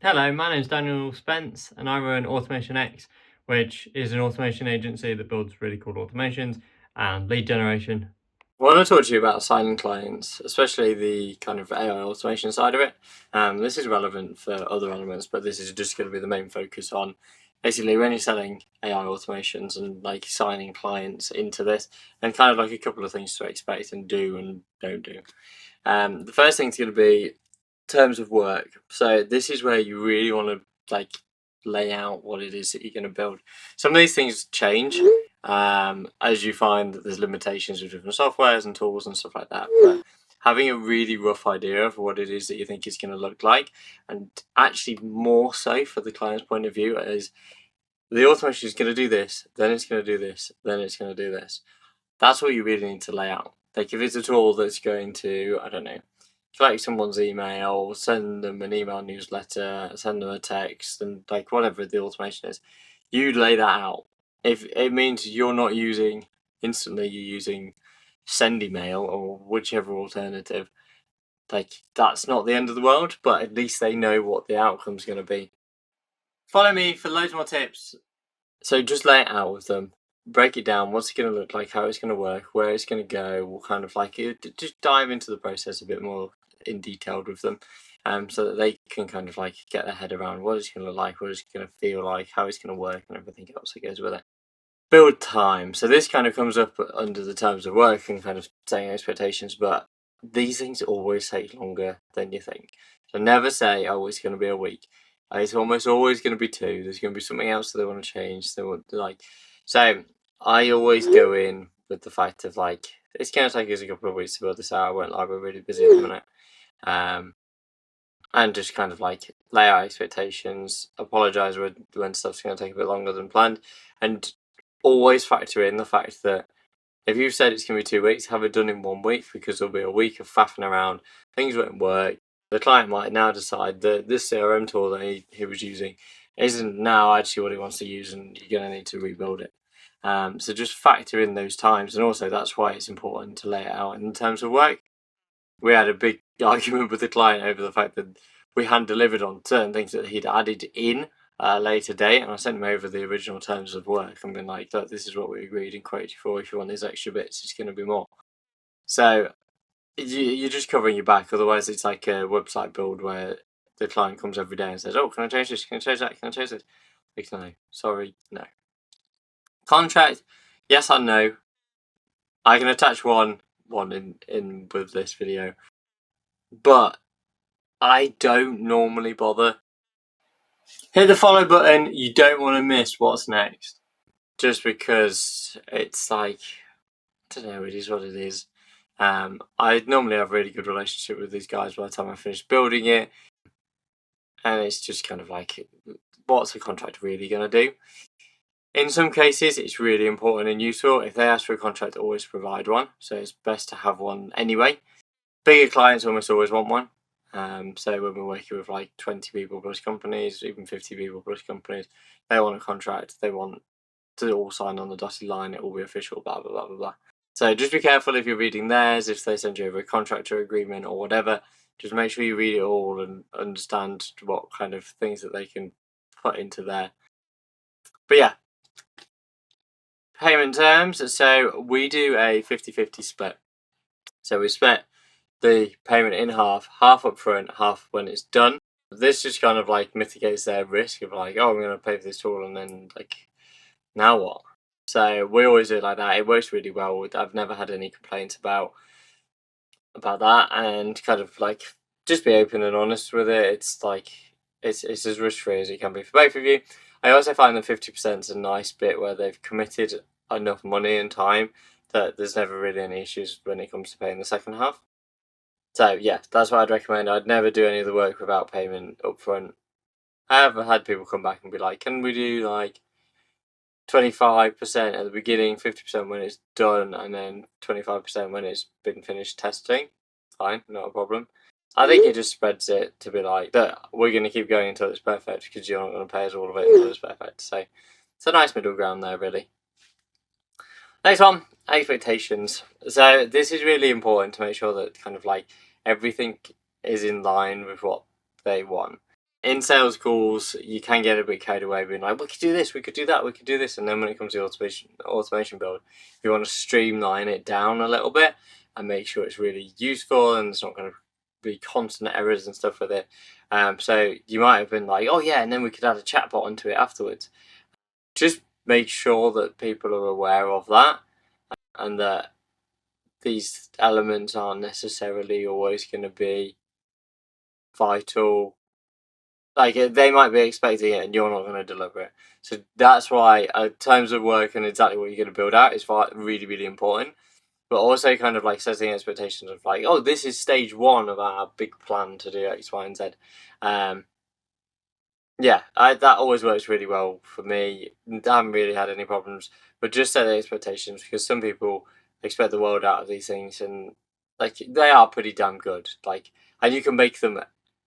Hello, my name is Daniel Spence and I run Automation X, which is an automation agency that builds really cool automations and lead generation. I want to talk to you about signing clients, especially the kind of AI automation side of it. This is relevant for other elements, but this is just going to be the main focus on basically when you're selling AI automations and like signing clients into this, and kind of like a couple of things to expect and do and don't do. The first thing's going to be terms of work. So this is where you really want to like lay out what it is that you're going to build. Some of these things change as you find that there's limitations with different softwares and tools and stuff like that. But having a really rough idea of what it is that you think it's going to look like, and actually more so for the client's point of view, is the automation is going to do this, then it's going to do this, then it's going to do this. That's what you really need to lay out. Like if it's a tool that's going to, I don't know, collect someone's email, send them an email newsletter, send them a text, and like whatever the automation is, you lay that out. If it means you're not using instantly, you're using send email or whichever alternative, like that's not the end of the world, but at least they know what the outcome's going to be. Follow me for loads more tips. So just lay it out with them. Break it down, what's it going to look like, how it's going to work, where it's going to go, what kind of like it, just dive into the process a bit more in detail with them, so that they can kind of like get their head around what it's going to look like, what it's going to feel like, how it's going to work, and everything else that goes with it. Build time. So this kind of comes up under the terms of work and kind of setting expectations, but these things always take longer than you think. So never say, oh, it's going to be a week. It's almost always going to be 2. There's going to be something else that they want to change. They want to like, so I always go in with the fact of like, it's going to take us a couple of weeks to build this out. I won't lie, we're really busy at the minute. And just kind of like lay out expectations, apologise when stuff's going to take a bit longer than planned, and always factor in the fact that if you've said it's going to be 2 weeks, have it done in 1 week, because there'll be a week of faffing around, things won't work. The client might now decide that this CRM tool that he was using isn't now actually what he wants to use, and you're going to need to rebuild it. So just factor in those times, and also that's why it's important to lay it out in terms of work. We had a big argument with the client over the fact that we hadn't delivered on certain things that he'd added in a later date, and I sent him over the original terms of work and been like, look, this is what we agreed and quoted you for. If you want these extra bits, it's going to be more. So you're just covering your back. Otherwise, it's like a website build where the client comes every day and says, oh, can I change this? Can I change that? Can I change this? Like, no, sorry, no. Contract, yes and no. I can attach one in with this video, but I don't normally bother. Hit the follow button. You don't want to miss what's next, just because it's like, I don't know, it is what it is. I normally have a really good relationship with these guys by the time I finish building it, and it's just kind of like, what's a contract really going to do? In some cases, it's really important and useful. If they ask for a contract, always provide one. So it's best to have one anyway. Bigger clients almost always want one. So when we're working with like 20 people plus companies, even 50 people plus companies, they want a contract. They want to all sign on the dotted line. It will be official, blah, blah, blah, blah, blah. So just be careful if you're reading theirs, if they send you over a contract or agreement or whatever. Just make sure you read it all and understand what kind of things that they can put into there. But yeah. Payment terms. So we do a 50-50 split. So we split the payment in half up front, half when it's done. This just kind of like mitigates their risk of like, oh, I'm going to pay for this tool and then like, now what? So we always do it like that. It works really well. I've never had any complaints about that, and kind of like just be open and honest with it. It's like it's as risk free as it can be for both of you. I also find that 50% is a nice bit where they've committed enough money and time that there's never really any issues when it comes to paying the second half. So yeah, that's what I'd recommend. I'd never do any of the work without payment up front. I have had people come back and be like, can we do like 25% at the beginning, 50% when it's done, and then 25% when it's been finished testing? Fine, not a problem. I think it just spreads it to be like, that we're going to keep going until it's perfect, because you're not going to pay us all of it until it's perfect. So it's a nice middle ground there, really. Next one, expectations. So this is really important to make sure that kind of like everything is in line with what they want. in sales calls, you can get a bit carried away being like, we could do this, we could do that, we could do this. And then when it comes to automation build, you want to streamline it down a little bit and make sure it's really useful and it's not going to be constant errors and stuff with it. So you might have been like, oh yeah, and then we could add a chatbot onto it afterwards. Just make sure that people are aware of that and that these elements aren't necessarily always going to be vital. Like, they might be expecting it and you're not going to deliver it. So that's why terms of work and exactly what you're going to build out is really, really important. But also kind of like setting expectations of like, oh, this is stage 1 of our big plan to do X, Y, and Z. Yeah, that always works really well for me. I haven't really had any problems. But just set the expectations, because some people expect the world out of these things, and like they are pretty damn good. Like, and you can make them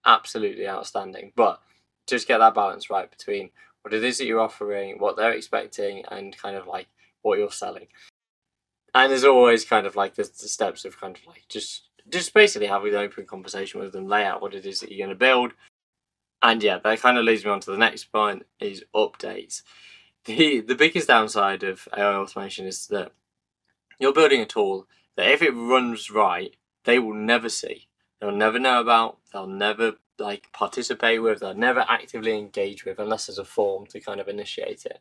absolutely outstanding, but just get that balance right between what it is that you're offering, what they're expecting, and kind of like what you're selling. And there's always kind of like the steps of kind of like just basically having an open conversation with them, lay out what it is that you're going to build. And yeah, that kind of leads me on to the next point, is updates. The biggest downside of AI automation is that you're building a tool that if it runs right, they will never see. They'll never know about, they'll never like participate with, they'll never actively engage with unless there's a form to kind of initiate it.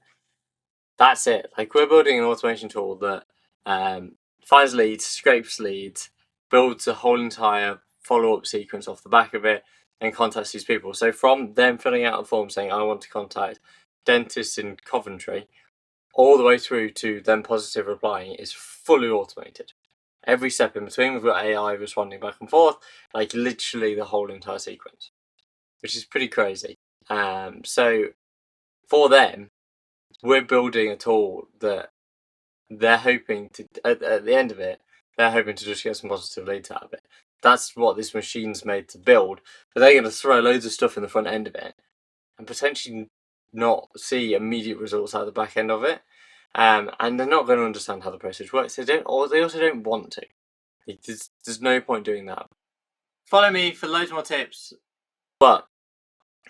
That's it. Like, we're building an automation tool that finds leads, scrapes leads, builds a whole entire follow-up sequence off the back of it, and contacts these people. So from them filling out a form saying, I want to contact dentists in Coventry, all the way through to them positive replying is fully automated. Every step in between, we've got AI responding back and forth, like literally the whole entire sequence, which is pretty crazy. So for them, we're building a tool that they're hoping to, at the end of it, they're hoping to just get some positive leads out of it. That's what this machine's made to build, but they're going to throw loads of stuff in the front end of it and potentially not see immediate results out of the back end of it. And they're not going to understand how the process works. They also don't want to. There's no point doing that. Follow me for loads more tips, but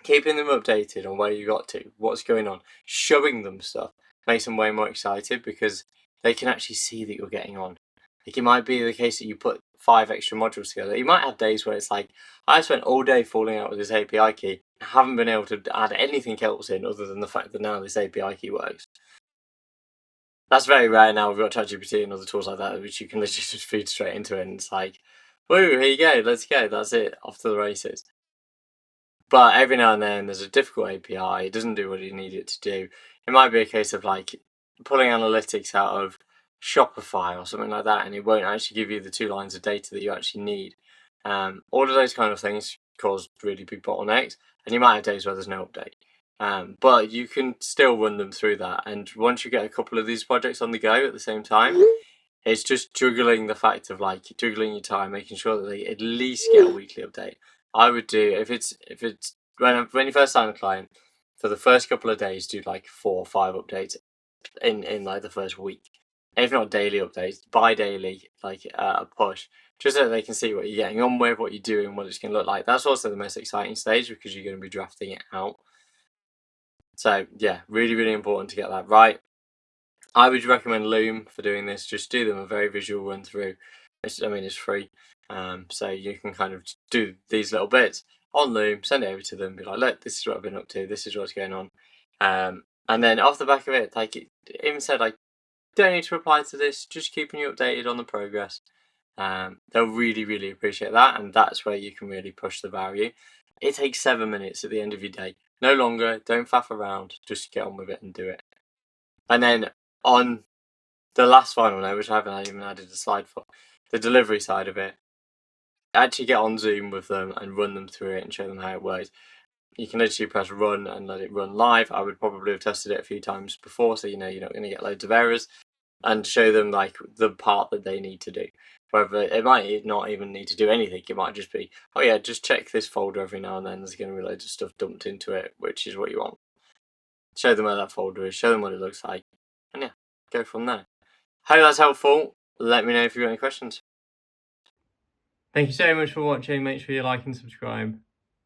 keeping them updated on where you got to, what's going on, showing them stuff makes them way more excited, because they can actually see that you're getting on. Like, it might be the case that you put 5 extra modules together. You might have days where it's like, I spent all day falling out with this API key, haven't been able to add anything else in other than the fact that now this API key works. That's very rare now. We've got ChatGPT and other tools like that, which you can literally just feed straight into it, and it's like, woo, here you go, let's go, that's it, off to the races. But every now and then there's a difficult API, it doesn't do what you need it to do. It might be a case of like pulling analytics out of Shopify or something like that, and it won't actually give you the 2 lines of data that you actually need. All of those kind of things cause really big bottlenecks, and you might have days where there's no update. But you can still run them through that, and once you get a couple of these projects on the go at the same time, it's just juggling the fact of like juggling your time, making sure that they at least get a weekly update. I would do, if it's when you first sign a client, for the first couple of days, do like 4 or 5 updates in like the first week, if not daily updates, bi-daily, like a push, just so that they can see what you're getting on with, what you're doing, what it's going to look like. That's also the most exciting stage, because you're going to be drafting it out. So yeah, really, really important to get that right. I would recommend Loom for doing this. Just do them a very visual run through. It's free, so you can kind of do these little bits on Loom, send it over to them, be like, look, this is what I've been up to, this is what's going on, and then off the back of it, like, it even said like, don't need to reply to this, just keeping you updated on the progress. They'll really, really appreciate that, and that's where you can really push the value. It takes 7 minutes at the end of your day, no longer. Don't faff around, just get on with it and do it. And then on the last final note, which I haven't even added a slide for, the delivery side of it, actually get on Zoom with them and run them through it and show them how it works. You can literally press run and let it run live. I would probably have tested it a few times before, so you know you're not going to get loads of errors, and show them like the part that they need to do. However, it might not even need to do anything. It might just be, oh yeah, just check this folder every now and then. There's going to be loads of stuff dumped into it, which is what you want. Show them where that folder is, show them what it looks like, and yeah, go from there. Hope that's helpful. Let me know if you've got any questions. Thank you so much for watching. Make sure you like and subscribe.